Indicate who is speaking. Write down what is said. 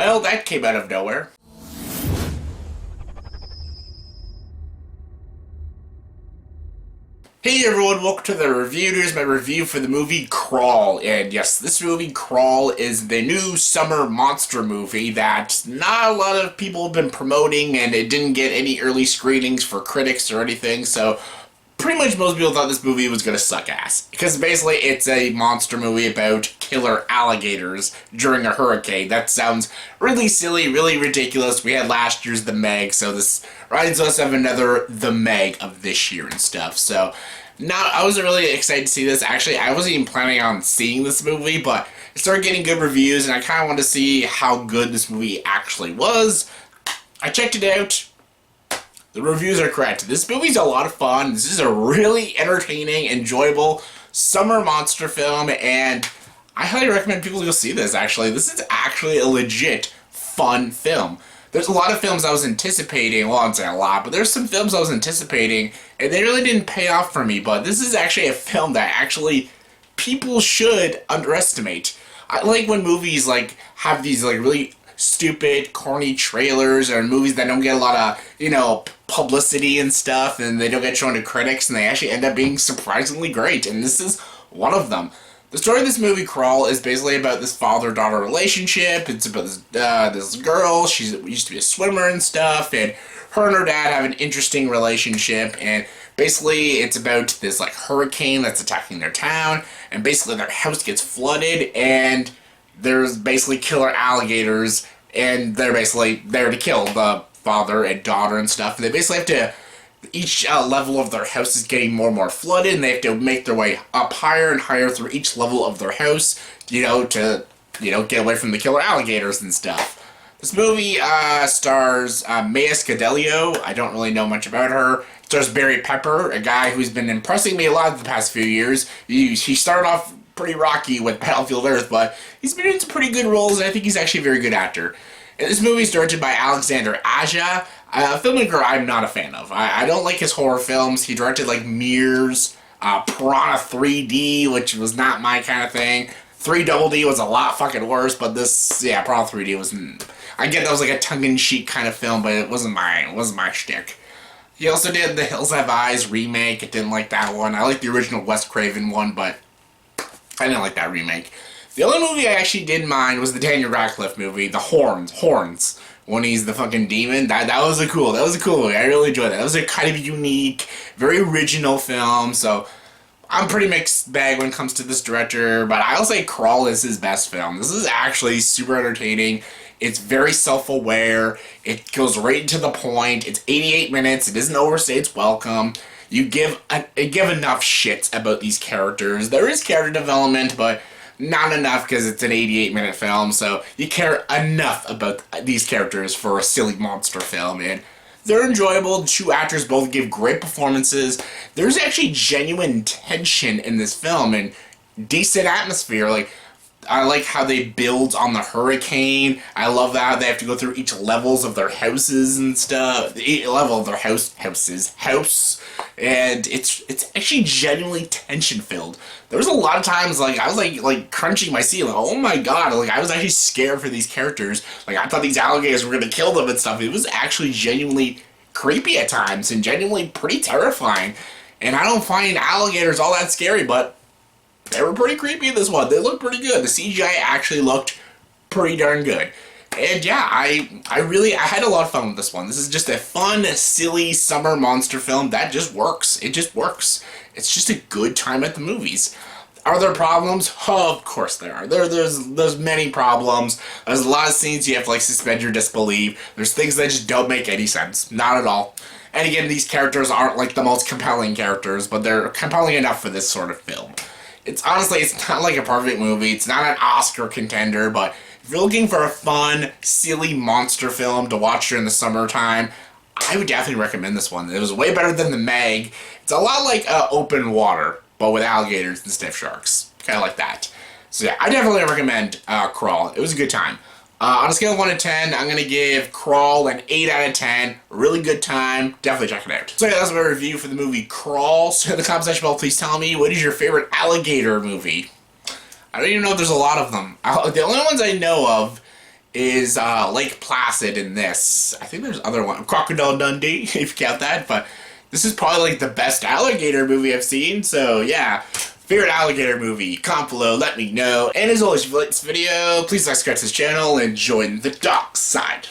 Speaker 1: Well, that came out of nowhere. Hey everyone, welcome to the JayVaters, my review for the movie Crawl. And yes, this movie, Crawl, is the new summer monster movie that not a lot of people have been promoting, and it didn't get any early screenings for critics or anything, so pretty much most people thought this movie was gonna suck ass. Because basically it's a monster movie about killer alligators during a hurricane. That sounds really silly, really ridiculous. We had last year's The Meg, so this reminds us of another The Meg of this year and stuff. So, now, I wasn't really excited to see this. Actually, I wasn't even planning on seeing this movie, but it started getting good reviews, and I kind of wanted to see how good this movie actually was. I checked it out. The reviews are correct. This movie's a lot of fun. This is a really entertaining, enjoyable summer monster film, and I highly recommend people go see this, actually. This is actually a legit fun film. There's a lot of films I was anticipating, well, I'm saying a lot, but there's some films I was anticipating, and they really didn't pay off for me, but this is actually a film that actually people should underestimate. I like when movies, have these, really stupid, corny trailers, or movies that don't get a lot of, publicity and stuff, and they don't get shown to critics, and they actually end up being surprisingly great, and this is one of them. The story of this movie, Crawl, is basically about this father-daughter relationship. It's about this girl. She used to be a swimmer and stuff, and her and her dad have an interesting relationship, and basically it's about this, hurricane that's attacking their town, and basically their house gets flooded, and there's basically killer alligators, and they're basically there to kill the father and daughter and stuff, and they basically have to, each level of their house is getting more and more flooded, and they have to make their way up higher and higher through each level of their house, to get away from the killer alligators and stuff. This movie stars Scodelario. I don't really know much about her. It stars Barry Pepper, a guy who's been impressing me a lot the past few years. He started off pretty rocky with Battlefield Earth, but he's been in some pretty good roles, and I think he's actually a very good actor. And this movie is directed by Alexandre Aja, a filmmaker I'm not a fan of. I don't like his horror films. He directed, Mirrors, Piranha 3D, which was not my kind of thing. 3 Double D was a lot fucking worse, but this, Piranha 3D was, I get that was a tongue-in-cheek kind of film, but it wasn't my shtick. He also did The Hills Have Eyes remake. I didn't like that one. I like the original Wes Craven one, but I didn't like that remake. The only movie I actually did mind was the Daniel Radcliffe movie, The Horns, when he's the fucking demon. That was a cool movie. I really enjoyed that. That was a kind of unique, very original film, so I'm pretty mixed bag when it comes to this director, but I'll say Crawl is his best film. This is actually super entertaining. It's very self-aware. It goes right to the point. It's 88 minutes. It doesn't overstay its welcome. You give enough shits about these characters. There is character development, but not enough because it's an 88-minute film, so you care enough about these characters for a silly monster film, and they're enjoyable. The two actors both give great performances. There's actually genuine tension in this film and decent atmosphere. I like how they build on the hurricane. I love that they have to go through each levels of their houses and stuff. Each level of their house, and it's actually genuinely tension filled. There was a lot of times I was crunching my seat, oh my god, I was actually scared for these characters. I thought these alligators were gonna kill them and stuff. It was actually genuinely creepy at times and genuinely pretty terrifying. And I don't find alligators all that scary, but they were pretty creepy in this one. They looked pretty good. The CGI actually looked pretty darn good. And yeah, I had a lot of fun with this one. This is just a fun, silly summer monster film that just works. It just works. It's just a good time at the movies. Are there problems? Oh, of course there are. There's many problems. There's a lot of scenes you have to suspend your disbelief. There's things that just don't make any sense. Not at all. And again, these characters aren't the most compelling characters, but they're compelling enough for this sort of film. It's honestly not a perfect movie. It's not an Oscar contender, but if you're looking for a fun, silly monster film to watch during the summertime, I would definitely recommend this one. It was way better than The Meg. It's a lot like Open Water, but with alligators and stiff sharks. Kind of like that. So yeah, I definitely recommend Crawl. It was a good time. On a scale of 1 to 10, I'm going to give Crawl an 8 out of 10. Really good time. Definitely check it out. So yeah, that's my review for the movie Crawl. So in the comment section below, please tell me, what is your favorite alligator movie? I don't even know if there's a lot of them. The only ones I know of is Lake Placid in this. I think there's other one, Crocodile Dundee, if you count that, but this is probably like the best alligator movie I've seen, so yeah. Favorite alligator movie, comment below, let me know. And as always, if you like this video, please subscribe to this channel and join the dark side.